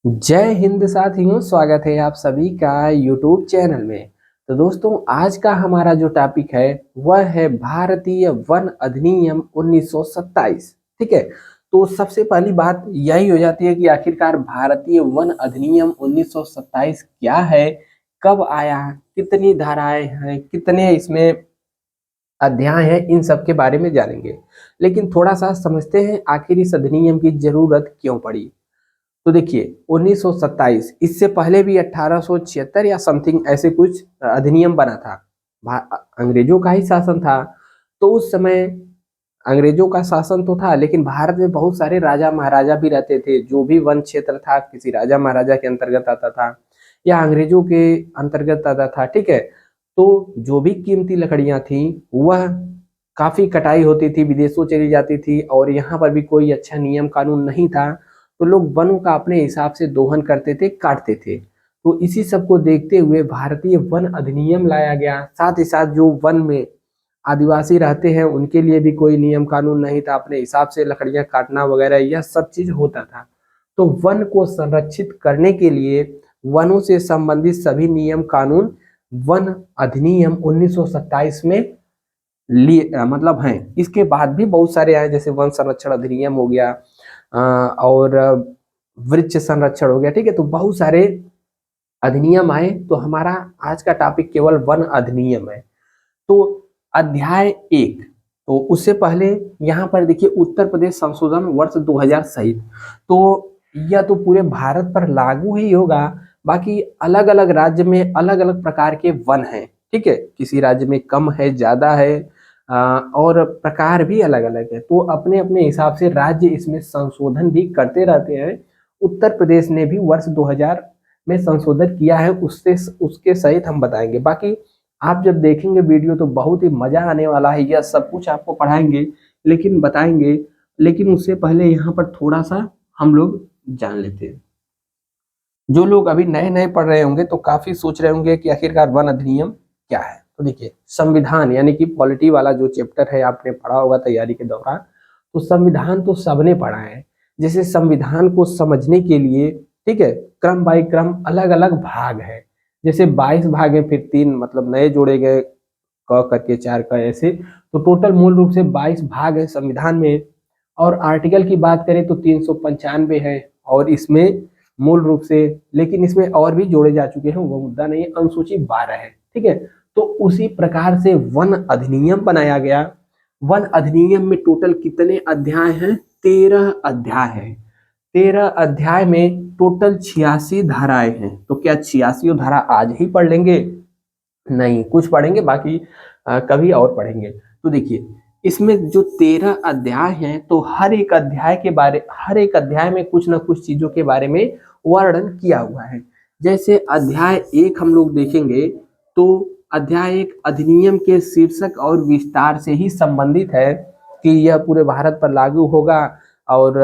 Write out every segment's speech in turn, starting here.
जय हिंद साथियों, स्वागत है आप सभी का यूट्यूब चैनल में। तो दोस्तों, आज का हमारा जो टॉपिक है वह है भारतीय वन अधिनियम 1927। ठीक है। तो सबसे पहली बात यही हो जाती है कि आखिरकार भारतीय वन अधिनियम 1927 क्या है, कब आया, कितनी धाराएं हैं, कितने इसमें अध्याय हैं, इन सब के बारे में जानेंगे। लेकिन थोड़ा सा समझते हैं आखिर इस अधिनियम की जरूरत क्यों पड़ी। तो देखिए 1927, इससे पहले भी 1876 या समथिंग ऐसे कुछ अधिनियम बना था। अंग्रेजों का ही शासन था। तो उस समय अंग्रेजों का शासन तो था, लेकिन भारत में बहुत सारे राजा महाराजा भी रहते थे। जो भी वन क्षेत्र था किसी राजा महाराजा के अंतर्गत आता था या अंग्रेजों के अंतर्गत आता था। ठीक है। तो जो भी कीमती लकड़ियां थी वह काफी कटाई होती थी, विदेशों चली जाती थी, और यहाँ पर भी कोई अच्छा नियम कानून नहीं था। तो लोग वनों का अपने हिसाब से दोहन करते थे, काटते थे। तो इसी सब को देखते हुए भारतीय वन अधिनियम लाया गया। साथ ही साथ जो वन में आदिवासी रहते हैं उनके लिए भी कोई नियम कानून नहीं था, अपने हिसाब से लकड़ियां काटना वगैरह यह सब चीज होता था। तो वन को संरक्षित करने के लिए वनों से संबंधित सभी नियम कानून वन अधिनियम 1927 में मतलब हैं। इसके बाद भी बहुत सारे आए, जैसे वन संरक्षण अधिनियम हो गया और वृक्ष संरक्षण हो गया। ठीक है। तो बहुत सारे अधिनियम आए। तो हमारा आज का टॉपिक केवल वन अधिनियम है। तो अध्याय 1। तो उससे पहले यहाँ पर देखिए उत्तर प्रदेश संशोधन वर्ष 2000 सहित। तो यह तो पूरे भारत पर लागू ही होगा। बाकी अलग अलग राज्य में अलग अलग प्रकार के वन हैं। ठीक है। किसी राज्य में कम है, ज्यादा है, और प्रकार भी अलग अलग है। तो अपने अपने हिसाब से राज्य इसमें संशोधन भी करते रहते हैं। उत्तर प्रदेश ने भी वर्ष 2000 में संशोधन किया है, उससे उसके सहित हम बताएंगे। बाकी आप जब देखेंगे वीडियो तो बहुत ही मजा आने वाला है। यह सब कुछ आपको पढ़ाएंगे, लेकिन बताएंगे। लेकिन उससे पहले यहाँ पर थोड़ा सा हम लोग जान लेते हैं। जो लोग अभी नए नए पढ़ रहे होंगे तो काफी सोच रहे होंगे कि आखिरकार वन अधिनियम क्या है। तो देखिए, संविधान यानी कि पॉलिटी वाला जो चैप्टर है आपने पढ़ा होगा तैयारी के दौरान। तो संविधान तो सबने पढ़ा है। जैसे संविधान को समझने के लिए, ठीक है, क्रम बाई क्रम अलग अलग भाग है। जैसे 22 भाग है, फिर 3 मतलब नए जोड़े गए, क करके 4 का ऐसे। तो टोटल मूल रूप से 22 भाग है संविधान में। और आर्टिकल की बात करें तो 395 है। और इसमें मूल रूप से, लेकिन इसमें और भी जोड़े जा चुके हैं, वो मुद्दा नहीं है। अनुसूची 12 है। ठीक है। तो उसी प्रकार से वन अधिनियम बनाया गया। वन अधिनियम में टोटल कितने अध्याय हैं? 13 अध्याय है। 13 अध्याय में टोटल 86 धाराएं हैं। तो क्या 86 धारा आज ही पढ़ लेंगे? नहीं, कुछ पढ़ेंगे, बाकी कभी और पढ़ेंगे। तो देखिए, इसमें जो 13 अध्याय हैं, तो हर एक अध्याय में कुछ ना कुछ चीजों के बारे में वर्णन किया हुआ है। जैसे अध्याय 1 हम लोग देखेंगे तो अध्याय 1 अधिनियम के शीर्षक और विस्तार से ही संबंधित है कि यह पूरे भारत पर लागू होगा और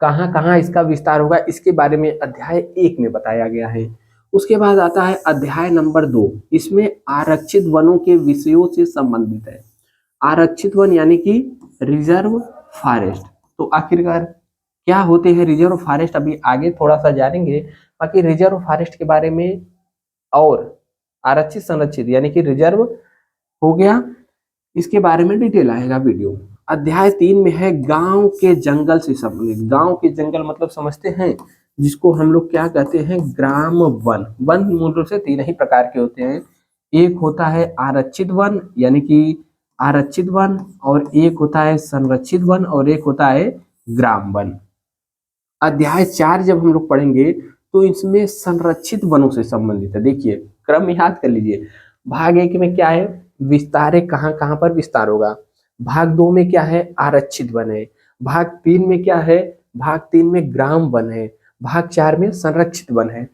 कहाँ कहाँ इसका विस्तार होगा, इसके बारे में अध्याय 1 में बताया गया है। उसके बाद आता है अध्याय नंबर 2। इसमें आरक्षित वनों के विषयों से संबंधित है। आरक्षित वन यानी कि रिजर्व फॉरेस्ट। तो आखिरकार क्या होते हैं रिजर्व फॉरेस्ट, अभी आगे थोड़ा सा जानेंगे। बाकी रिजर्व फॉरेस्ट के बारे में और आरक्षित संरक्षित यानी कि रिजर्व हो गया, इसके बारे में डिटेल आएगा वीडियो। अध्याय 3 में है गांव के जंगल से संबंधित। गांव के जंगल मतलब समझते हैं, जिसको हम लोग क्या कहते हैं? Gram one. वन मूल रूप से 3 ही प्रकार के होते हैं। एक होता है आरक्षित वन यानी कि आरक्षित वन, और एक होता है संरक्षित वन, और एक होता है ग्राम वन। अध्याय 4 जब हम लोग पढ़ेंगे तो इसमें संरक्षित वनों से संबंधित है। देखिए, क्रम याद कर लीजिए। भाग 1 में क्या है? विस्तार है, कहाँ कहाँ पर विस्तार होगा। भाग 2 में क्या है? आरक्षित वन है। भाग 3 में क्या है? भाग 3 में ग्राम वन है। भाग 4 में संरक्षित वन है।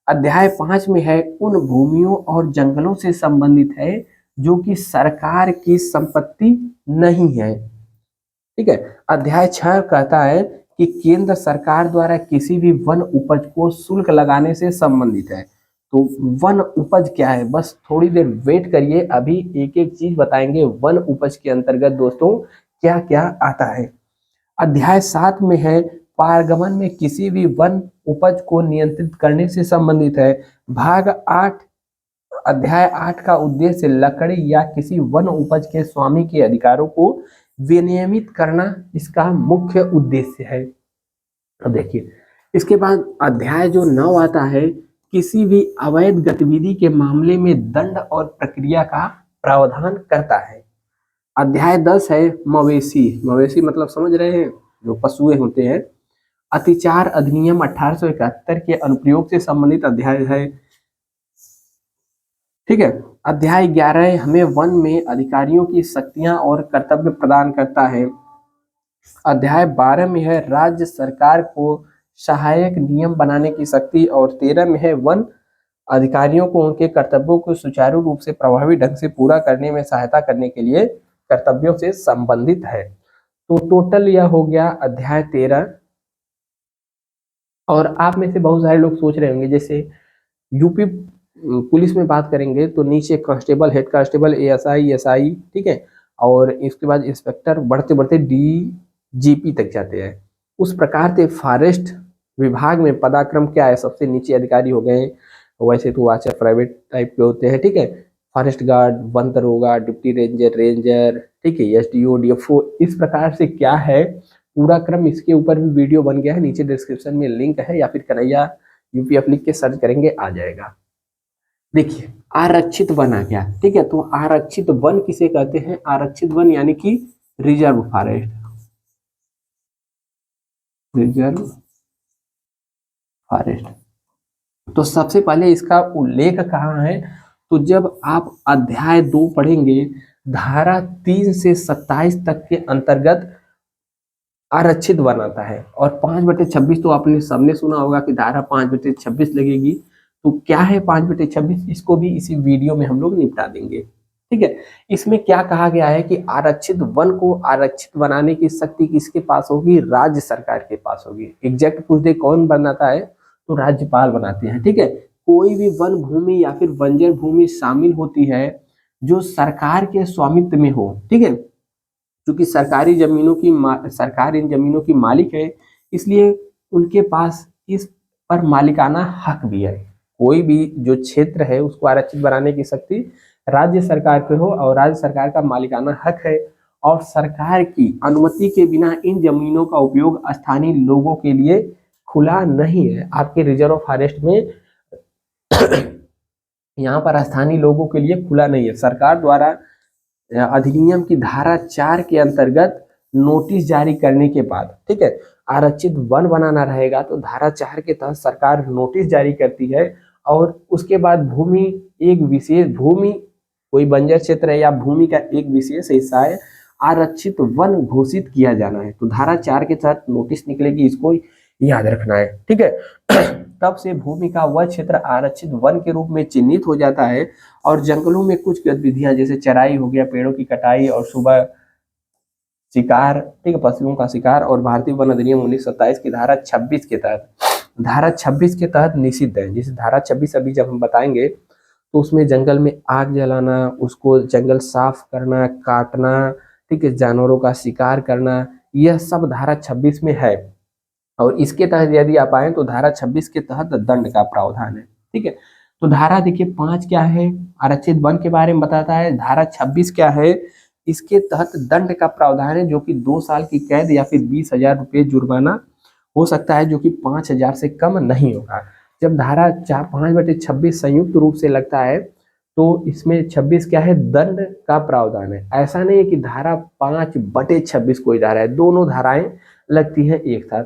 अध्याय 5 में है उन भूमियों और जंगलों से संबंधित है जो कि सरकार की संपत्ति नहीं है। ठीक है। अध्याय 6 कहता है कि केंद्र सरकार द्वारा किसी भी वन उपज को शुल्क लगाने से संबंधित है। तो वन उपज क्या है, बस थोड़ी देर वेट करिए, अभी एक एक चीज बताएंगे वन उपज के अंतर्गत दोस्तों क्या क्या आता है। अध्याय 7 में है पारगमन में किसी भी वन उपज को नियंत्रित करने से संबंधित है। भाग 8 अध्याय 8 का उद्देश्य लकड़ी या किसी वन उपज के स्वामी के अधिकारों को विनियमित करना इसका मुख्य उद्देश्य है। अब देखिए इसके बाद अध्याय जो 9 आता है, किसी भी अवैध गतिविधि के मामले में दंड और प्रक्रिया का प्रावधान करता है। अध्याय 10 है मवेशी। मवेशी मतलब समझ रहे हैं, जो पशुएं होते हैं। अतिचार अधिनियम 1871 के अनुप्रयोग से संबंधित अध्याय है। ठीक है। अध्याय 11 हमें वन में अधिकारियों की शक्तियां और कर्तव्य प्रदान करता है। अध्याय 12 में है राज्य सरकार को सहायक नियम बनाने की शक्ति, और 13 में है वन अधिकारियों को उनके कर्तव्यों को सुचारू रूप से प्रभावी ढंग से पूरा करने में सहायता करने के लिए कर्तव्यों से संबंधित है। तो टोटल यह हो गया अध्याय 13। और आप में से बहुत सारे लोग सोच रहे होंगे, जैसे यूपी पुलिस में बात करेंगे तो नीचे constable, head constable, ASI, SI, ठीक है, और इसके बाद इंस्पेक्टर, बढ़ते बढ़ते डीजीपी तक जाते हैं। उस प्रकार से फॉरेस्ट विभाग में पदाक्रम क्या है, सबसे नीचे अधिकारी हो गए। वैसे तो वाचक प्राइवेट टाइप के होते हैं, ठीक है, फॉरेस्ट गार्ड, वन दरोगा, डिप्टी रेंजर, रेंजर, ठीक है, एसडीओ, डीएफओ, इस प्रकार से क्या है पूरा क्रम। इसके ऊपर भी वीडियो बन गया है, नीचे डिस्क्रिप्शन में लिंक है, या फिर कन्हैया यूपीएफ लिख के सर्च करेंगे आ जाएगा। देखिए आरक्षित वन आ गया, ठीक है। तो आरक्षित वन किसे कहते हैं? आरक्षित वन यानी कि रिजर्व फॉरेस्ट, रिजर्व फॉरेस्ट। तो सबसे पहले इसका उल्लेख कहाँ है? तो जब आप अध्याय 2 पढ़ेंगे, धारा 3 से 27 तक के अंतर्गत आरक्षित वन आता है। और 5/26 तो आपने सबने सुना होगा कि धारा 5/26 लगेगी। तो क्या है 5/26? इसको भी इसी वीडियो में हम लोग निपटा देंगे, ठीक है। इसमें क्या कहा गया है कि आरक्षित वन को आरक्षित बनाने की शक्ति किसके पास होगी? राज्य सरकार के पास होगी। एग्जैक्ट पूछ दे कौन बनाता है, तो राज्यपाल बनाते हैं, ठीक है। कोई भी वन भूमि या फिर बंजर भूमि शामिल होती है जो सरकार के स्वामित्व में हो, ठीक है, क्योंकि सरकार इन जमीनों की मालिक है, इसलिए उनके पास इस पर मालिकाना हक भी है। कोई भी जो क्षेत्र है उसको आरक्षित बनाने की शक्ति राज्य सरकार पे हो, और राज्य सरकार का मालिकाना हक है, और सरकार की अनुमति के बिना इन जमीनों का उपयोग स्थानीय लोगों के लिए खुला नहीं है। आपके रिजर्व फॉरेस्ट में यहाँ पर स्थानीय लोगों के लिए खुला नहीं है। सरकार द्वारा अधिनियम की धारा 4 के अंतर्गत नोटिस जारी करने के बाद, ठीक है, आरक्षित वन बनाना रहेगा तो धारा 4 के तहत सरकार नोटिस जारी करती है, और उसके बाद भूमि, एक विशेष भूमि, कोई बंजर क्षेत्र है या भूमि का एक विशेष हिस्सा है, आरक्षित वन घोषित किया जाना है। तो धारा 4 के तहत नोटिस निकलेगी, इसको याद रखना है, ठीक है। तब से भूमि का वह क्षेत्र आरक्षित वन के रूप में चिन्हित हो जाता है, और जंगलों में कुछ गतिविधियां जैसे चराई हो गया, पेड़ों की कटाई और सुबह शिकार, ठीक है, पशुओं का शिकार, और भारतीय वन अधिनियम 1927 की धारा 26 के तहत, धारा 26 के तहत निषिद्ध है। जैसे धारा 26 अभी जब हम बताएंगे तो उसमें जंगल में आग जलाना, उसको जंगल साफ करना, काटना, ठीक है, जानवरों का शिकार करना, यह सब धारा 26 में है। और इसके तहत यदि आप आए तो धारा 26 के तहत दंड का प्रावधान है, ठीक है। तो धारा देखिए 5 क्या है, आरक्षित वन के बारे में बताता है। धारा 26 क्या है, इसके तहत दंड का प्रावधान है, जो कि 2 साल की कैद या फिर 20,000 रुपये जुर्माना हो सकता है, जो कि 5,000 से कम नहीं होगा। जब धारा 5/26 संयुक्त रूप से लगता है तो इसमें 26 क्या है, दंड का प्रावधान है। ऐसा नहीं है कि धारा 5/26 कोई धारा है, दोनों धाराएं लगती है एक साथ।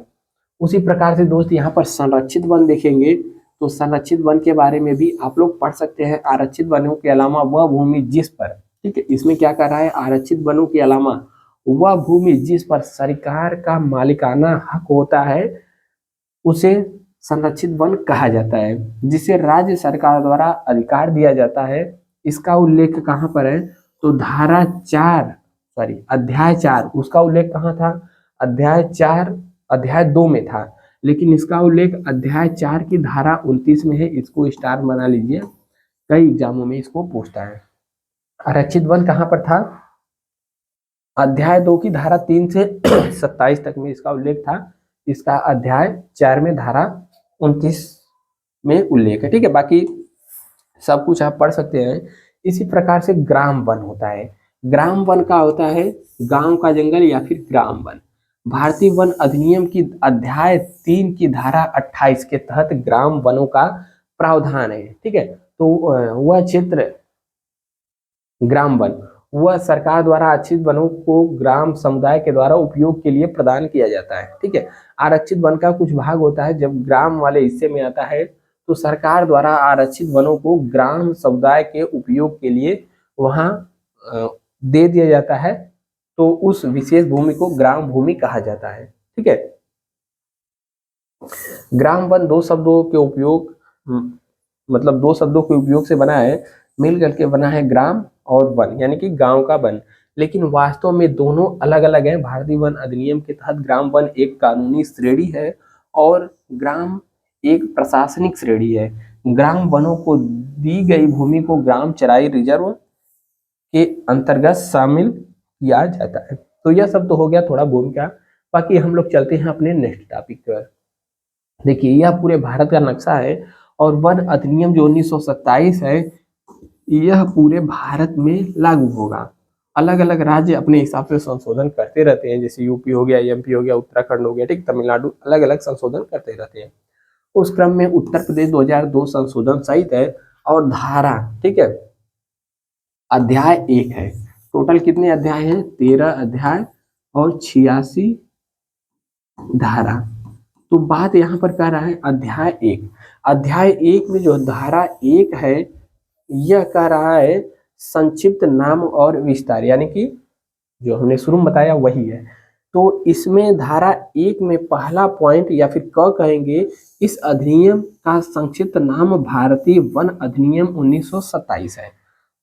उसी प्रकार से दोस्त यहाँ पर संरक्षित वन देखेंगे तो संरक्षित वन के बारे में भी आप लोग पढ़ सकते हैं। आरक्षित वनों के अलावा वह भूमि जिस पर, ठीक है, इसमें क्या कर रहा है, आरक्षित वनों के अलावा वह भूमि जिस पर सरकार का मालिकाना हक होता है उसे संरक्षित वन कहा जाता है, जिसे राज्य सरकार द्वारा अधिकार दिया जाता है। इसका उल्लेख कहाँ पर है, तो धारा 4 अध्याय 4, उसका उल्लेख कहाँ था, अध्याय 2 में था, लेकिन इसका उल्लेख अध्याय 4 की धारा 29 में है। इसको स्टार बना लीजिए, कई एग्जामों में इसको पूछता है। आरक्षित वन कहाँ पर था, अध्याय 2 की धारा 3 से 27 तक में इसका उल्लेख था। इसका अध्याय 4 में धारा 29 में उल्लेख है। ठीक है, बाकी सब कुछ आप पढ़ सकते हैं। इसी प्रकार से ग्राम वन होता है। ग्राम वन का होता है गांव का जंगल या फिर ग्राम वन। भारतीय वन अधिनियम की अध्याय 3 की धारा 28 के तहत ग्राम वनों का प्रावधान है। ठीक है, तो वह क्षेत्र ग्राम वन वह सरकार द्वारा आरक्षित वनों को ग्राम समुदाय के द्वारा उपयोग के लिए प्रदान किया जाता है। ठीक है, आरक्षित वन का कुछ भाग होता है, जब ग्राम वाले हिस्से में आता है तो सरकार द्वारा आरक्षित वनों को ग्राम समुदाय के उपयोग के लिए वहां दे दिया जाता है, तो उस विशेष भूमि को ग्राम भूमि कहा जाता है। ठीक है, ग्राम वन दो शब्दों के उपयोग मतलब दो शब्दों के उपयोग से बना है, मिल करके बना है ग्राम और वन, यानी कि गांव का वन, लेकिन वास्तव में दोनों अलग अलग हैं। भारतीय वन अधिनियम के तहत ग्राम वन एक कानूनी श्रेणी है और ग्राम एक प्रशासनिक श्रेणी है। ग्राम वनों को दी गई भूमि को ग्राम चराई रिजर्व के अंतर्गत शामिल किया जाता है। तो यह सब तो हो गया थोड़ा भूमिका, बाकी हम लोग चलते हैं अपने नेक्स्ट टॉपिक पर। देखिए, यह पूरे भारत का नक्शा है और वन अधिनियम जो 1927 है यह पूरे भारत में लागू होगा। अलग अलग राज्य अपने हिसाब से संशोधन करते रहते हैं, जैसे यूपी हो गया, एमपी हो गया, उत्तराखंड हो गया, ठीक, तमिलनाडु, अलग अलग संशोधन करते रहते हैं। उस क्रम में उत्तर प्रदेश 2002 संशोधन सहित है और धारा, ठीक है, अध्याय 1 है। टोटल कितने अध्याय हैं? 13 अध्याय और 86 धारा। तो बात यहाँ पर कर रहा है अध्याय 1। अध्याय 1 में जो धारा 1 है यह कह रहा है संक्षिप्त नाम और विस्तार, यानी कि जो हमने शुरू में बताया वही है। तो इसमें धारा 1 में पहला पॉइंट या फिर क कहेंगे, इस अधिनियम का संक्षिप्त नाम भारतीय वन अधिनियम 1927 है।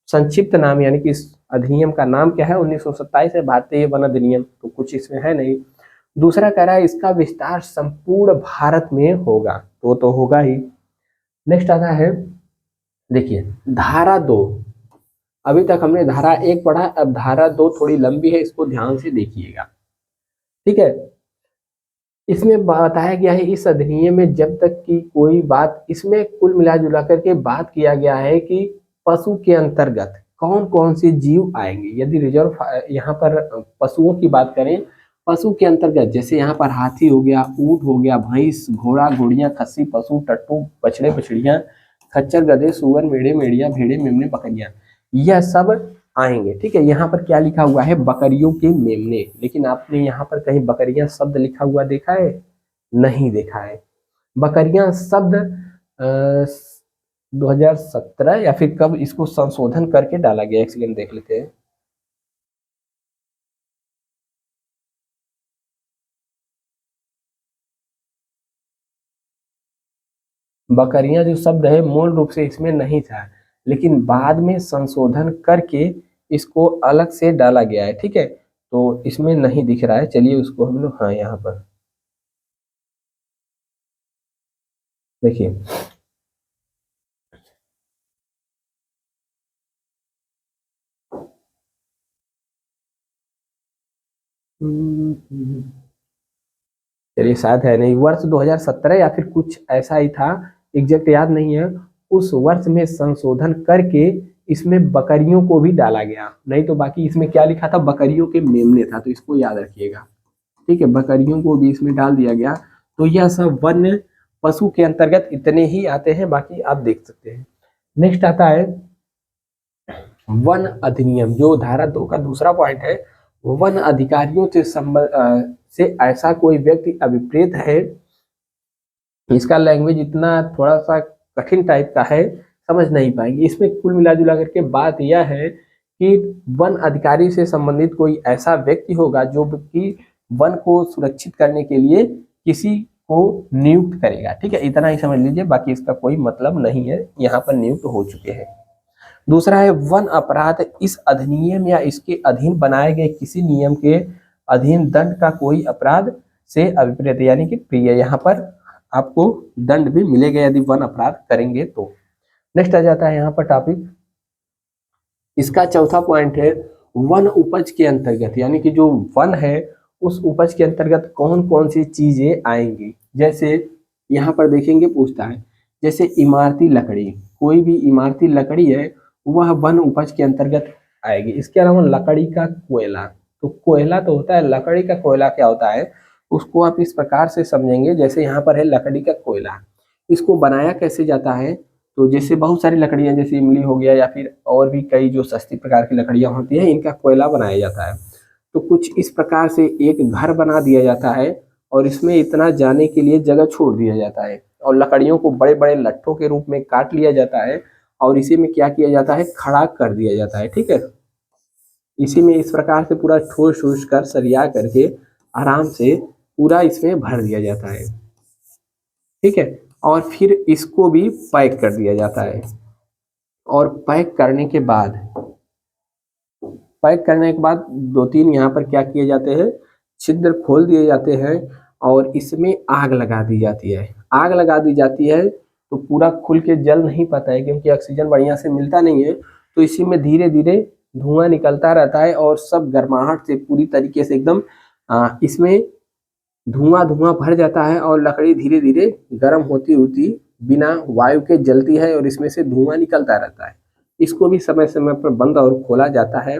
संक्षिप्त नाम यानी कि इस अधिनियम का नाम क्या है? 1927 है, भारतीय वन अधिनियम, तो कुछ इसमें है नहीं। दूसरा कह रहा है इसका विस्तार संपूर्ण भारत में होगा, तो होगा ही। नेक्स्ट आता है, देखिए धारा 2। अभी तक हमने धारा 1 पढ़ा, अब धारा 2 थोड़ी लंबी है, इसको ध्यान से देखिएगा। ठीक है, इसमें बताया गया है इस अधिनियम में जब तक की कोई बात, इसमें कुल मिला जुला करके बात किया गया है कि पशु के अंतर्गत कौन कौन से जीव आएंगे। यदि रिजर्व यहाँ पर पशुओं की बात करें, पशु के अंतर्गत जैसे यहाँ पर हाथी हो गया, ऊंट हो गया, भैंस, घोड़ा, घोड़ियां, खस्सी पशु, टट्टू, बछड़े, बछड़ियां, खच्चर, गधे, सुअर, मेढ़े, मेढ़िया, भेड़े, मेमने, बकरियां, यह सब आएंगे। ठीक है, यहाँ पर क्या लिखा हुआ है? बकरियों के मेमने, लेकिन आपने यहाँ पर कहीं बकरियां शब्द लिखा हुआ देखा है? नहीं देखा है। बकरियां शब्द 2017 या फिर कब इसको संशोधन करके डाला गया, एक सेकंड देख लेते हैं। बकरियां जो शब्द है मूल रूप से इसमें नहीं था, लेकिन बाद में संशोधन करके इसको अलग से डाला गया है। ठीक है, तो इसमें नहीं दिख रहा है, चलिए उसको हम लोग, हाँ यहाँ पर देखिए, चलिए शायद है नहीं, वर्ष 2017 या फिर कुछ ऐसा ही था, एग्जैक्ट याद नहीं है। उस वर्ष में संशोधन करके इसमें बकरियों को भी डाला गया, नहीं तो बाकी इसमें क्या लिखा था? बकरियों के मेमने था, तो इसको याद रखिएगा। ठीक है, बकरियों को भी इसमें डाल दिया गया। तो यह सब वन्य पशु के अंतर्गत इतने ही आते हैं, बाकी आप देख सकते हैं। नेक्स्ट आता है वन अधिनियम, जो धारा 2 का दूसरा पॉइंट है। वन अधिकारियों से ऐसा कोई व्यक्ति अभिप्रेत है, इसका लैंग्वेज इतना थोड़ा सा कठिन टाइप का है, समझ नहीं पाएंगे। इसमें कुल मिला जुला करके बात यह है कि वन अधिकारी से संबंधित कोई ऐसा व्यक्ति होगा जो कि वन को सुरक्षित करने के लिए किसी को नियुक्त करेगा। ठीक है, इतना ही समझ लीजिए, बाकी इसका कोई मतलब नहीं है, यहाँ पर नियुक्त हो चुके हैं। दूसरा है वन अपराध, इस अधिनियम या इसके अधीन बनाए गए किसी नियम के अधीन दंड का कोई अपराध से अभिप्रेत, यानी कि प्रिय, यहाँ पर आपको दंड भी मिलेगा यदि वन अपराध करेंगे तो। नेक्स्ट आ जाता है यहाँ पर टॉपिक, इसका चौथा पॉइंट है वन उपज के अंतर्गत, यानी कि जो वन है उस उपज के अंतर्गत कौन कौन सी चीजें आएंगी। जैसे यहाँ पर देखेंगे पूछता है, जैसे इमारती लकड़ी, कोई भी इमारती लकड़ी है वह वन उपज के अंतर्गत आएगी। इसके अलावा लकड़ी का कोयला, तो कोयला तो होता है, लकड़ी का कोयला क्या होता है उसको आप इस प्रकार से समझेंगे। जैसे यहाँ पर है लकड़ी का कोयला, इसको बनाया कैसे जाता है, तो जैसे बहुत सारी लकड़ियाँ जैसे इमली हो गया या फिर और भी कई जो सस्ती प्रकार की लकड़ियाँ होती हैं इनका कोयला बनाया जाता है। तो कुछ इस प्रकार से एक घर बना दिया जाता है और इसमें इतना जाने के लिए जगह छोड़ दिया जाता है और लकड़ियों को बड़े बड़े लट्ठों के रूप में काट लिया जाता है और इसी में क्या किया जाता है, खड़ा कर दिया जाता है। ठीक है, इसी में इस प्रकार से पूरा ठोस ठोस कर सरिया करके आराम से पूरा इसमें भर दिया जाता है। ठीक है, और फिर इसको भी पैक कर दिया जाता है और पैक करने के बाद दो तीन यहाँ पर क्या किए जाते हैं, छिद्र खोल दिए जाते हैं और इसमें आग लगा दी जाती है। आग लगा दी जाती है तो पूरा खुल के जल नहीं पाता है क्योंकि ऑक्सीजन बढ़िया से मिलता नहीं है, तो इसी में धीरे धीरे धुआं निकलता रहता है और सब गर्माहट से पूरी तरीके से एकदम इसमें धुआं धुआं भर जाता है और लकड़ी धीरे धीरे गर्म होती होती बिना वायु के जलती है और इसमें से धुआं निकलता रहता है। इसको भी समय समय पर बंद और खोला जाता है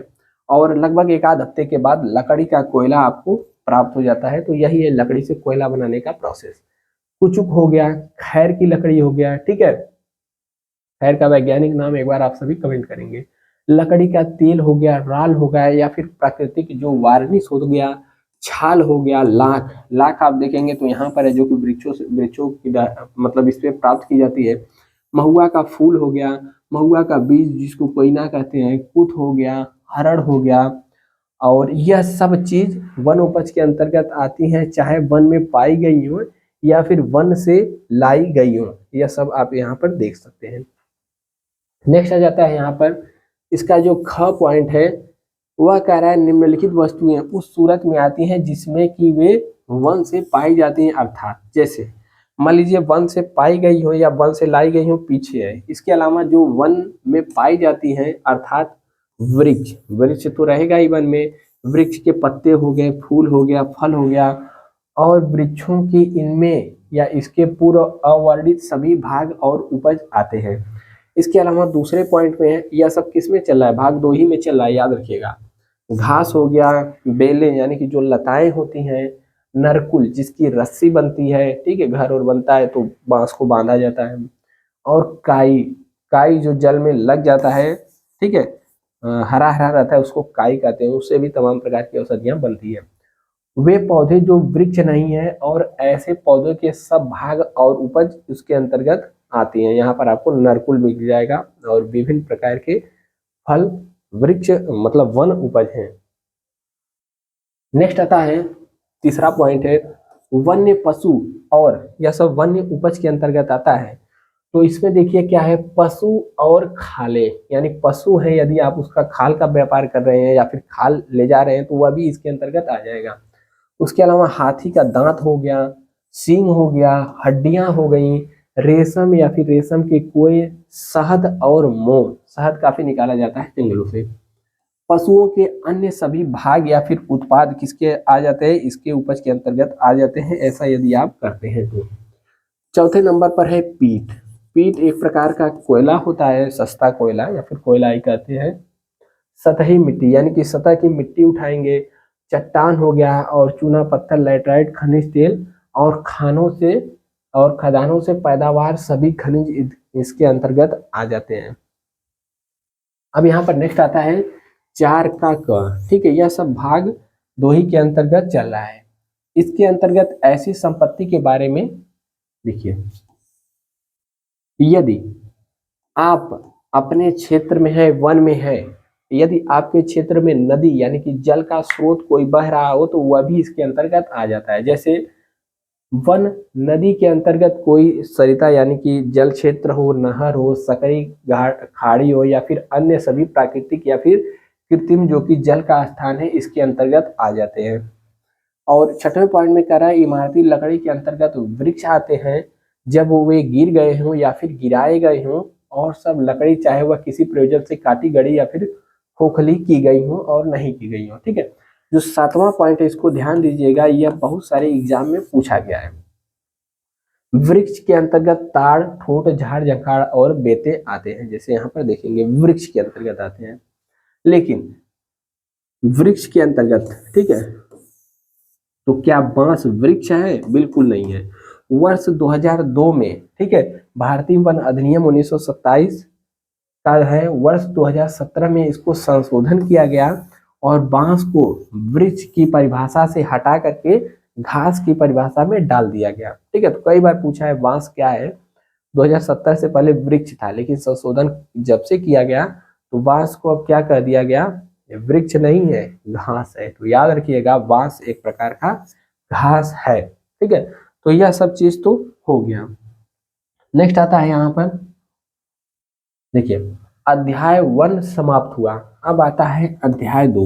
और लगभग एक आध हफ्ते के बाद लकड़ी का कोयला आपको प्राप्त हो जाता है। तो यही है लकड़ी से कोयला बनाने का प्रोसेस। कुचुक हो गया, खैर की लकड़ी हो गया। ठीक है, खैर का वैज्ञानिक नाम एक बार आप सभी कमेंट करेंगे। लकड़ी का तेल हो गया, राल हो गया या फिर प्राकृतिक जो वार्निश हो गया, छाल हो गया, लाख। लाख आप देखेंगे तो यहाँ पर है जो कि वृक्षों की मतलब इस पे प्राप्त की जाती है। महुआ का फूल हो गया, महुआ का बीज जिसको कोयना कहते हैं, कुत हो गया, हरड़ हो गया, और यह सब चीज वन उपज के अंतर्गत आती हैं, चाहे वन में पाई गई हो या फिर वन से लाई गई हो। यह सब आप यहाँ पर देख सकते हैं। नेक्स्ट आ जाता है यहाँ पर इसका जो ख पॉइंट है वह कह रहा है निम्नलिखित वस्तुएं उस सूरत में आती हैं जिसमें कि वे वन से पाई जाती हैं। अर्थात जैसे मान लीजिए वन से पाई गई हो या वन से लाई गई हो पीछे है। इसके अलावा जो वन में पाई जाती हैं अर्थात वृक्ष, वृक्ष तो रहेगा ही वन में, वृक्ष के पत्ते हो गए, फूल हो गया, फल हो गया, और वृक्षों की इनमें या इसके पूर्व अवर्णित सभी भाग और उपज आते हैं। इसके अलावा दूसरे पॉइंट में है यह सब किस में चल रहा है, भाग दो ही में चल रहा है, याद रखिएगा। घास हो गया, बेलें यानी कि जो लताएं होती हैं, नरकुल जिसकी रस्सी बनती है, ठीक है, घर और बनता है तो बांस को बांधा जाता है, और काई, काई जो जल में लग जाता है, ठीक है, हरा हरा रहता है उसको काई कहते हैं, उससे भी तमाम प्रकार की औषधियां बनती है। वे पौधे जो वृक्ष नहीं है और ऐसे पौधों के सब भाग और उपज उसके अंतर्गत आती हैं। यहाँ पर आपको नरकुल मिल जाएगा और विभिन्न प्रकार के फल वृक्ष मतलब वन उपज हैं। नेक्स्ट आता है तीसरा पॉइंट है वन्य पशु, और यह सब वन्य उपज के अंतर्गत आता है। तो इसमें देखिए क्या है, पशु और खाले, यानी पशु है यदि आप उसका खाल का व्यापार कर रहे हैं या फिर खाल ले जा रहे हैं तो वह भी इसके अंतर्गत आ जाएगा। उसके अलावा हाथी का दांत हो गया, सींग हो गया, हड्डियां हो गई, रेशम या फिर रेशम के कोय, शहद और मोम, शहद काफी निकाला जाता है जंगलों से। पशुओं के अन्य सभी भाग या फिर उत्पाद किसके आ जाते हैं, इसके उपज के अंतर्गत आ जाते हैं, ऐसा यदि आप करते हैं तो। चौथे नंबर पर है पीट। पीट एक प्रकार का कोयला होता है, सस्ता कोयला या फिर कोयला ही कहते हैं। सतही मिट्टी यानी कि सतह की मिट्टी उठाएंगे, चट्टान हो गया, और चूना पत्थर, लैटराइट, खनिज तेल और खानों से और खदानों से पैदावार सभी खनिज इसके अंतर्गत आ जाते हैं। अब यहाँ पर नेक्स्ट आता है चार का क, ठीक है, यह सब भाग दो ही के अंतर्गत चल रहा है। इसके अंतर्गत ऐसी संपत्ति के बारे में देखिए, यदि आप अपने क्षेत्र में है, वन में है, यदि आपके क्षेत्र में नदी यानी कि जल का स्रोत कोई बह रहा हो तो वह भी इसके अंतर्गत आ जाता है। जैसे वन नदी के अंतर्गत कोई सरिता यानी कि जल क्षेत्र हो, नहर हो, सकरी घाट, खाड़ी हो या फिर अन्य सभी प्राकृतिक या फिर कृत्रिम जो कि जल का स्थान है इसके अंतर्गत आ जाते हैं। और छठवें पॉइंट में कह रहा है इमारती लकड़ी के अंतर्गत वृक्ष आते हैं जब वो वे गिर गए हों या फिर गिराए गए हों, और सब लकड़ी चाहे वह किसी प्रयोजन से काटी गड़ी या फिर खोखली की गई हो और नहीं की गई हो। ठीक है, जो 7वां पॉइंट है इसको ध्यान दीजिएगा, यह बहुत सारे एग्जाम में पूछा गया है। वृक्ष के अंतर्गत ताड़, ठोट, झाड़, झंखाड़ और बेते आते हैं। जैसे यहाँ पर देखेंगे वृक्ष के अंतर्गत आते हैं, लेकिन वृक्ष के अंतर्गत, ठीक है, तो क्या बांस वृक्ष है? बिल्कुल नहीं है। वर्ष 2002 में, ठीक है, भारतीय वन अधिनियम 1927 का है, वर्ष 2017 में इसको संशोधन किया गया और बांस को वृक्ष की परिभाषा से हटा करके घास की परिभाषा में डाल दिया गया। ठीक है, तो कई बार पूछा है बांस क्या है। 2070 से पहले वृक्ष था, लेकिन संशोधन जब से किया गया तो बांस को अब क्या कर दिया गया, वृक्ष नहीं है, घास है। तो याद रखिएगा बांस एक प्रकार का घास है। ठीक है, तो यह सब चीज तो हो गया। नेक्स्ट आता है यहाँ पर, देखिए अध्याय 1 समाप्त हुआ, अब आता है अध्याय 2।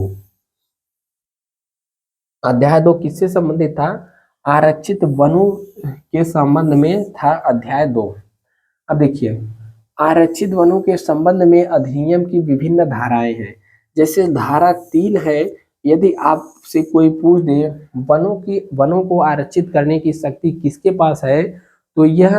अध्याय 2 किससे संबंधित था? आरक्षित वनों के संबंध में था अध्याय 2। अब देखिए आरक्षित वनों के संबंध में अधिनियम की विभिन्न धाराएं हैं। जैसे धारा 3 है, यदि आपसे कोई पूछ दे वनों को आरक्षित करने की शक्ति किसके पास है, तो यह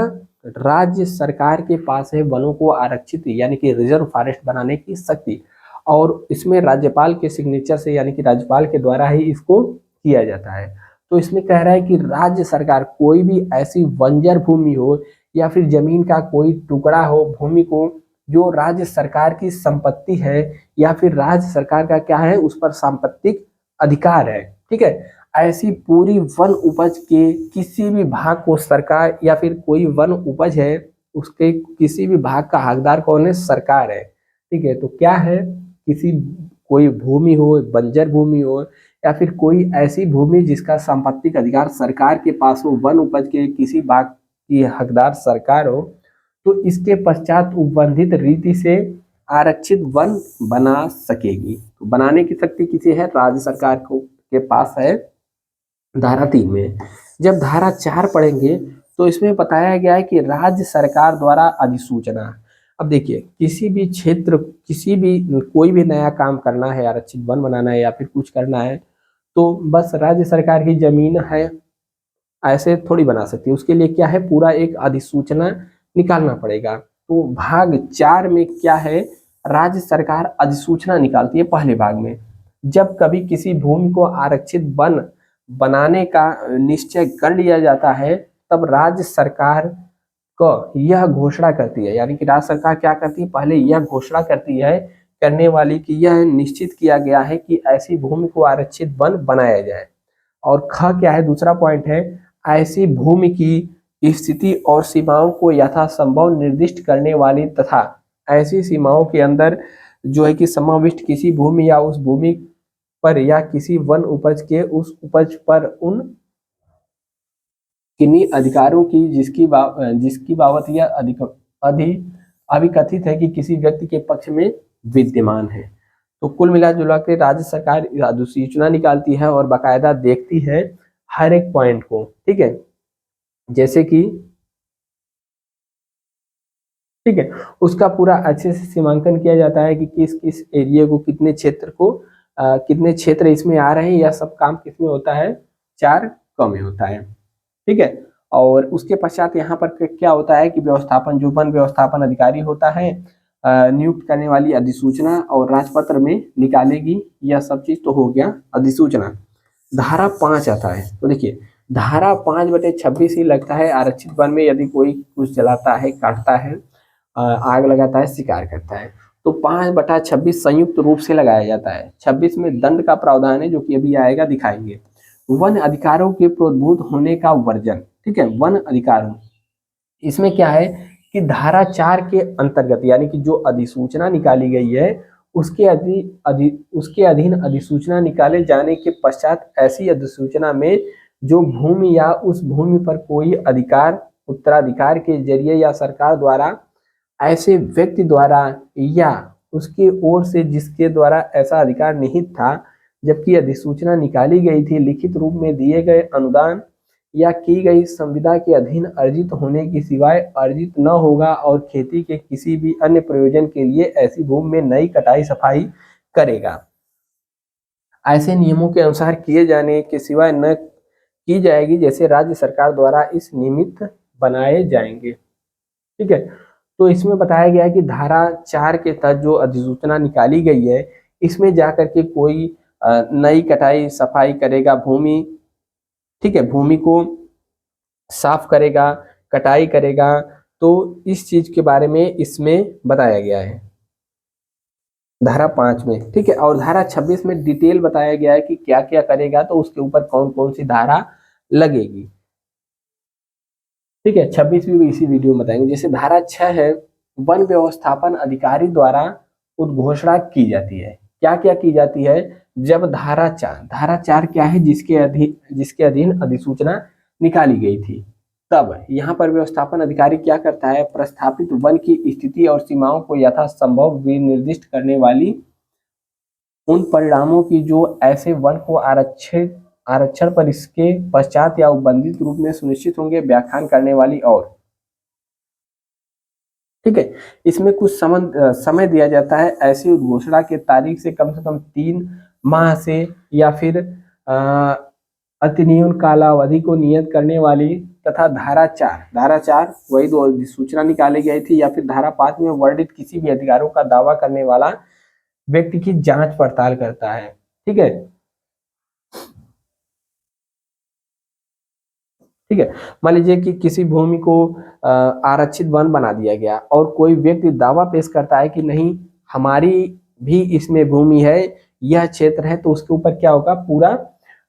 राज्य सरकार के पास है वनों को आरक्षित यानी कि रिजर्व फॉरेस्ट बनाने की शक्ति। और इसमें राज्यपाल के सिग्नेचर से यानी कि राज्यपाल के द्वारा ही इसको किया जाता है। तो इसमें कह रहा है कि राज्य सरकार कोई भी ऐसी बंजर भूमि हो या फिर जमीन का कोई टुकड़ा हो भूमि को जो राज्य सरकार की संपत्ति है या फिर राज्य सरकार का क्या है उस पर संपत्तिक अधिकार है, ठीक है, ऐसी पूरी वन उपज के किसी भी भाग को सरकार या फिर कोई वन उपज है उसके किसी भी भाग का हकदार कौन है? सरकार है। ठीक है, तो क्या है, किसी कोई भूमि हो, बंजर भूमि हो या फिर कोई ऐसी भूमि जिसका संपत्तिक अधिकार सरकार के पास हो, वन उपज के किसी भाग की हकदार सरकार हो, तो इसके पश्चात उपबंधित रीति से आरक्षित वन बना सकेगी। तो बनाने की शक्ति किसी है? राज्य सरकार को के पास है, धारा 3 में। जब धारा 4 पढ़ेंगे तो इसमें बताया गया है कि राज्य सरकार द्वारा अधिसूचना। अब देखिए किसी भी क्षेत्र किसी भी कोई भी नया काम करना है, आरक्षित वन बनाना है या फिर कुछ करना है, तो बस राज्य सरकार की जमीन है ऐसे थोड़ी बना सकती है। उसके लिए क्या है, पूरा एक अधिसूचना निकालना पड़ेगा। तो भाग 4 में क्या है, राज्य सरकार अधिसूचना निकालती है पहले भाग में। जब कभी किसी भूमि को आरक्षित वन बनाने का निश्चय कर लिया जाता है तब राज्य सरकार को यह घोषणा करती है, यानी कि राज्य सरकार क्या करती है, पहले यह घोषणा करती है करने वाली कि यह निश्चित किया गया है कि ऐसी भूमि को आरक्षित वन बनाया जाए। और ख क्या है, दूसरा पॉइंट है, ऐसी भूमि की स्थिति और सीमाओं को यथासंभव निर्दिष्ट करने वाली तथा ऐसी सीमाओं के अंदर जो है कि समाविष्ट किसी भूमि या उस भूमि पर या किसी वन उपज के उस उपज पर उन किन्हीं अधिकारों की जिसकी बाबत यह अभिकथित है कि किसी व्यक्ति के पक्ष में विद्यमान है। तो कुल मिला जुला के राज्य सरकार अधिसूचना निकालती है और बाकायदा देखती है हर एक पॉइंट को, ठीक है, जैसे कि ठीक है उसका पूरा अच्छे से सीमांकन किया जाता है कि किस किस एरिया को कितने क्षेत्र को कितने क्षेत्र इसमें आ रहे हैं, यह सब काम किसमें होता है, 4 क में होता है। ठीक है, और उसके पश्चात यहाँ पर क्या होता है कि व्यवस्थापन, जो वन व्यवस्थापन अधिकारी होता है नियुक्त करने वाली अधिसूचना और राजपत्र में निकालेगी, यह सब चीज तो हो गया अधिसूचना। धारा 5 आता है, तो देखिए धारा 5/26 ही लगता है आरक्षित वन में यदि कोई कुछ जलाता है, काटता है, आग लगाता है, शिकार करता है, तो 5/26 संयुक्त रूप से लगाया जाता है। 26 में दंड का प्रावधान है जो कि अभी आएगा, दिखाएंगे। वन अधिकारों के प्रोद्भूत होने का वर्जन, ठीक है, वन अधिकारों, इसमें क्या है कि धारा 4 के अंतर्गत यानी कि जो अधिसूचना निकाली गई है उसके अधीन अधिसूचना निकाले जाने के पश्चात ऐसी अधिसूचना में जो भूमि या उस भूमि पर कोई अधिकार उत्तराधिकार के जरिए या सरकार द्वारा ऐसे व्यक्ति द्वारा या उसकी ओर से जिसके द्वारा ऐसा अधिकार निहित था जबकि अधिसूचना निकाली गई थी, लिखित रूप में दिए गए अनुदान या की गई संविदा के अधीन अर्जित होने की सिवाय अर्जित न होगा और खेती के किसी भी अन्य प्रयोजन के लिए ऐसी भूमि में नई कटाई सफाई करेगा। ऐसे नियमों के अनुसार किए जाने के सिवाय न की जाएगी जैसे राज्य सरकार द्वारा इस निमित्त बनाए जाएंगे। ठीक है, तो इसमें बताया गया है कि धारा 4 के तहत जो अधिसूचना निकाली गई है, इसमें जाकर के कोई नई कटाई सफाई करेगा भूमि, ठीक है, भूमि को साफ करेगा, कटाई करेगा, तो इस चीज के बारे में इसमें बताया गया है धारा 5 में। ठीक है, और धारा 26 में डिटेल बताया गया है कि क्या क्या करेगा, तो उसके ऊपर कौन कौन सी धारा लगेगी। ठीक है, 26 भी इसी वीडियो में बताएंगे। जैसे धारा 6 है, वन व्यवस्थापन अधिकारी द्वारा उद्घोषणा की जाती है। क्या क्या की जाती है? जब धारा 4 क्या है, जिसके अधीन अधिसूचना निकाली गई थी, तब यहाँ पर व्यवस्थापन अधिकारी क्या करता है? प्रस्थापित वन की स्थिति और सीमाओं को यथासंभव विनिर्दिष्ट करने वाली उन परिणामों की जो ऐसे वन को आरक्षण पर इसके पश्चात या उपबंधित रूप में सुनिश्चित होंगे, व्याख्यान करने वाली। और ठीक है, इसमें कुछ समय दिया जाता है। ऐसी उद्घोषणा के तारीख से कम 3 माह से या फिर अतिन्यून कालावधि को नियत करने वाली। तथा धारा 4 वही दो अधिसूचना निकाली गई थी। या फिर धारा 5 में वर्णित किसी भी अधिकारों का दावा करने वाला व्यक्ति की जांच पड़ताल करता है। ठीक है, ठीक है, मान लीजिए कि किसी भूमि को आरक्षित वन बना दिया गया और कोई व्यक्ति दावा पेश करता है कि नहीं, हमारी भी इसमें भूमि है, यह क्षेत्र है, तो उसके ऊपर क्या होगा? पूरा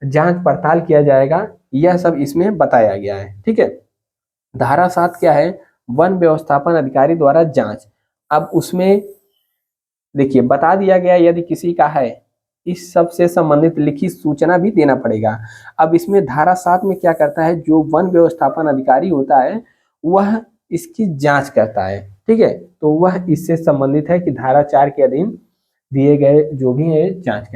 जांच पड़ताल किया जाएगा। यह सब इसमें बताया गया है। ठीक है, धारा 7 क्या है? वन व्यवस्थापन अधिकारी द्वारा जांच। अब उसमें देखिए बता दिया गया, यदि किसी का है, इस सब से संबंधित लिखित सूचना भी देना पड़ेगा। अब इसमें धारा 7 में क्या करता है? जो वन व्यवस्थापन अधिकारी होता है वह इसकी जांच करता है। ठीक है, तो वह इससे संबंधित है कि धारा 4 के अधीन दिए गए जो भी है जांच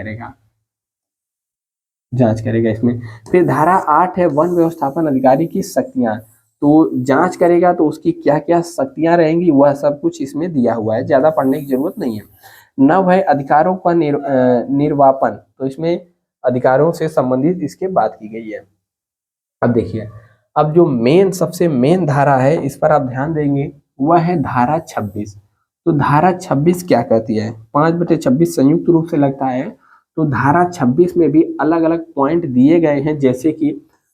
करेगा इसमें। फिर धारा 8 है, वन व्यवस्थापन अधिकारी की शक्तियां। तो जांच करेगा तो उसकी क्या क्या शक्तियां रहेंगी, वह सब कुछ इसमें दिया हुआ है, ज्यादा पढ़ने की जरूरत नहीं है। नव है, अधिकारों का निर्वापन। तो इसमें अधिकारों से संबंधित इसके बात की गई है। अब देखिए, अब जो सबसे मेन धारा है, इस पर आप ध्यान देंगे, वह है धारा 26। तो धारा 26 क्या कहती है? 5/26 संयुक्त रूप से लगता है। तो धारा 26 में भी अलग अलग पॉइंट दिए गए हैं। जैसे कि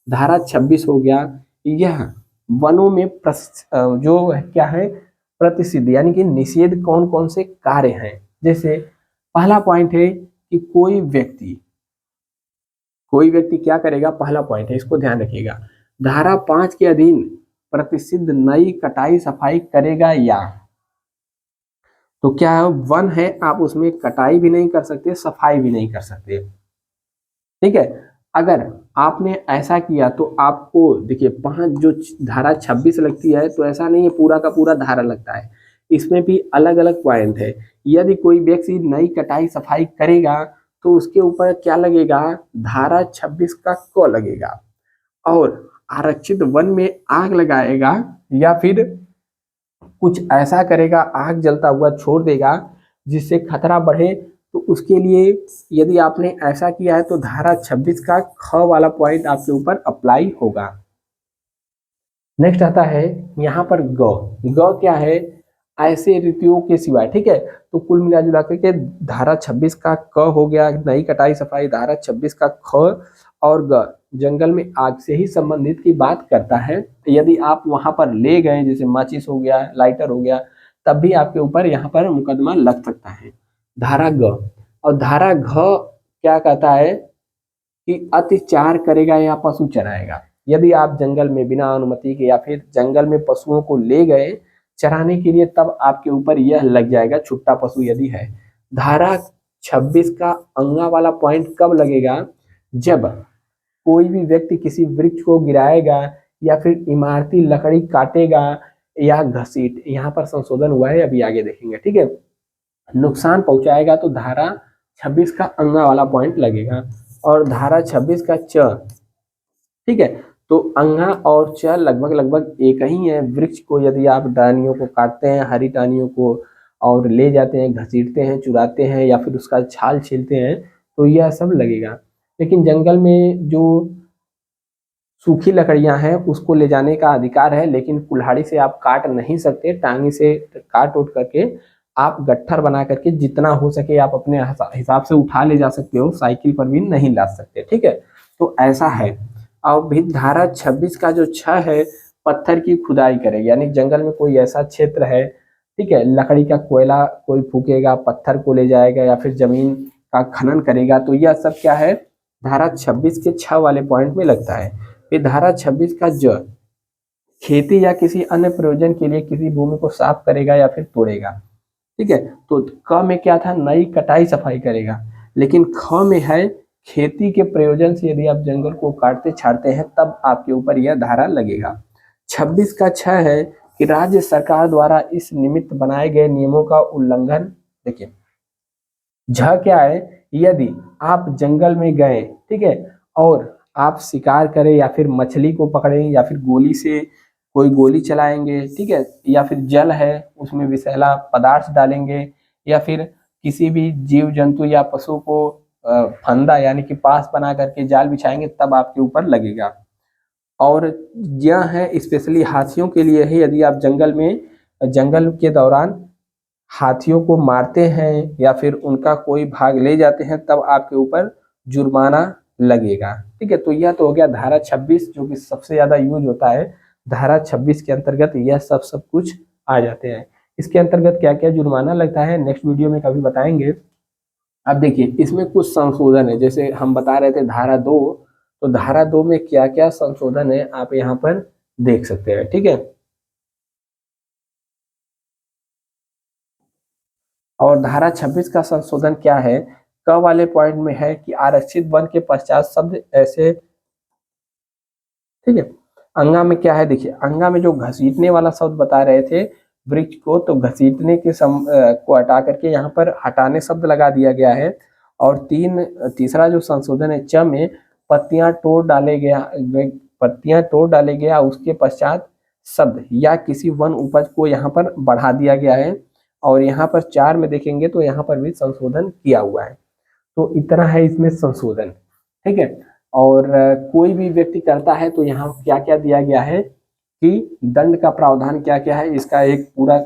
धारा 26 हो गया, यह वनों में जो क्या है, प्रतिषिद्ध यानी कि निषेध कौन कौन से कार्य हैं। जैसे पहला पॉइंट है कि कोई व्यक्ति क्या करेगा? पहला पॉइंट है, इसको ध्यान रखिएगा। धारा 5 के अधीन प्रतिषिद्ध नई कटाई सफाई करेगा या, तो क्या है, वन है, आप उसमें कटाई भी नहीं कर सकते, सफाई भी नहीं कर सकते। ठीक है, अगर आपने ऐसा किया तो आपको देखिए 5 जो धारा 26 लगती है, तो ऐसा नहीं है पूरा का पूरा धारा लगता है, इसमें भी अलग अलग पॉइंट है। यदि कोई व्यक्ति नई कटाई सफाई करेगा तो उसके ऊपर क्या लगेगा? धारा 26 का क लगेगा। और आरक्षित वन में आग लगाएगा या फिर कुछ ऐसा करेगा, आग जलता हुआ छोड़ देगा जिससे खतरा बढ़े, तो उसके लिए यदि आपने ऐसा किया है तो धारा 26 का ख वाला पॉइंट आपके ऊपर अप्लाई होगा। नेक्स्ट आता है यहाँ पर ग क्या है? ऐसे ऋतुओं के सिवाय। ठीक है, तो कुल मिला जुला के धारा 26 का क हो गया, नई कटाई सफाई, धारा 26 का ख, और ग जंगल में आग से ही संबंधित की बात करता है। यदि आप वहां पर ले गए, जैसे माचिस हो गया, लाइटर हो गया, तब भी आपके ऊपर यहाँ पर मुकदमा लग सकता है। धारा ग। और धारा घ क्या कहता है कि अत्याचार करेगा या पशु चराएगा। यदि आप जंगल में बिना अनुमति के या फिर जंगल में पशुओं को ले गए चराने के लिए, तब आपके ऊपर यह लग जाएगा, छुट्टा पशु यदि है। धारा 26 का अंगा वाला पॉइंट कब लगेगा? जब कोई भी व्यक्ति किसी वृक्ष को गिराएगा या फिर इमारती लकड़ी काटेगा या घसीट, यहाँ पर संशोधन हुआ है, अभी आगे देखेंगे। ठीक है, नुकसान पहुंचाएगा तो धारा 26 का अंगा वाला पॉइंट लगेगा। और धारा 26 का च, ठीक है, तो अंगा और च लगभग एक ही है। वृक्ष को यदि आप टहनियों को काटते हैं, हरी टहनियों को, और ले जाते हैं, घसीटते हैं, चुराते हैं या फिर उसका छाल छीलते हैं, तो यह सब लगेगा। लेकिन जंगल में जो सूखी लकड़ियां हैं उसको ले जाने का अधिकार है, लेकिन कुल्हाड़ी से आप काट नहीं सकते। टांगी से काट उठ करके आप गट्ठर बना करके जितना हो सके आप अपने हिसाब से उठा ले जा सकते हो, साइकिल पर भी नहीं ला सकते। ठीक है, तो ऐसा है। अब भी धारा 26 का जो 6 है, पत्थर की खुदाई करेगी, यानी जंगल में कोई ऐसा क्षेत्र है, ठीक है, लकड़ी का कोयला कोई फूकेगा, पत्थर को ले जाएगा या फिर जमीन का खनन करेगा, तो यह सब क्या है, धारा 26 के 6 वाले पॉइंट में लगता है। फिर धारा 26 का ज, खेती या किसी अन्य प्रयोजन के लिए किसी भूमि को साफ करेगा या फिर तोड़ेगा। ठीक है, तो क में क्या था, नई कटाई सफाई करेगा। लेकिन ख में है, खेती के प्रयोजन से यदि आप जंगल को काटते छाटते हैं तब आपके ऊपर यह धारा लगेगा। 26 का 6 है कि राज्य सरकार द्वारा इस निमित्त बनाए गए नियमों का उल्लंघन, देखिए झ क्या है, यदि आप जंगल में गए, ठीक है, और आप शिकार करें या फिर मछली को पकड़ें या फिर गोली से कोई गोली चलाएंगे, ठीक है, या फिर जल है उसमें विषैला पदार्थ डालेंगे, या फिर किसी भी जीव जंतु या पशु को फंदा यानी कि पास बना करके जाल बिछाएंगे, तब आपके ऊपर लगेगा। और यह है स्पेशली हाथियों के लिए है, यदि आप जंगल के दौरान हाथियों को मारते हैं या फिर उनका कोई भाग ले जाते हैं तब आपके ऊपर जुर्माना लगेगा। ठीक है, तो यह तो हो गया धारा 26 जो कि सबसे ज्यादा यूज होता है। धारा 26 के अंतर्गत यह सब कुछ आ जाते हैं। इसके अंतर्गत क्या क्या जुर्माना लगता है नेक्स्ट वीडियो में कभी बताएंगे। अब देखिए इसमें कुछ संशोधन है, जैसे हम बता रहे थे धारा 2, तो धारा 2 में क्या क्या संशोधन है आप यहाँ पर देख सकते हैं। ठीक है, और धारा 26 का संशोधन क्या है, क वाले पॉइंट में है कि आरक्षित वन के पश्चात शब्द ऐसे, ठीक है, अंगा में क्या है, देखिए अंगा में जो घसीटने वाला शब्द बता रहे थे वृक्ष को, तो घसीटने के को हटा करके यहाँ पर हटाने शब्द लगा दिया गया है। और तीसरा जो संशोधन है, च में पत्तियां तोड़ डाले गया उसके पश्चात शब्द या किसी वन उपज को यहाँ पर बढ़ा दिया गया है। और यहाँ पर 4 में देखेंगे तो यहाँ पर भी संशोधन किया हुआ है। तो इतना है इसमें संशोधन। ठीक है, और कोई भी व्यक्ति करता है तो यहाँ क्या क्या दिया गया है कि दंड का प्रावधान क्या क्या है, इसका एक पूरा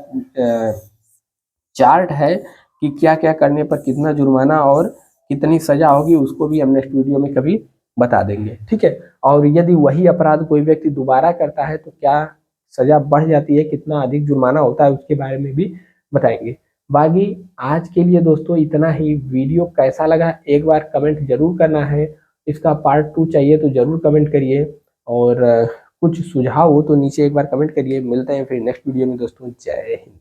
चार्ट है कि क्या क्या करने पर कितना जुर्माना और कितनी सजा होगी, उसको भी हम नेक्स्ट वीडियो में कभी बता देंगे। ठीक है, और यदि वही अपराध कोई व्यक्ति दोबारा करता है तो क्या सजा बढ़ जाती है, कितना अधिक जुर्माना होता है, उसके बारे में भी बताएंगे। बाकी आज के लिए दोस्तों इतना ही। वीडियो कैसा लगा एक बार कमेंट जरूर करना है। इसका पार्ट 2 चाहिए तो जरूर कमेंट करिए, और कुछ सुझाव हो तो नीचे एक बार कमेंट करिए। मिलते हैं फिर नेक्स्ट वीडियो में दोस्तों। जय हिंद।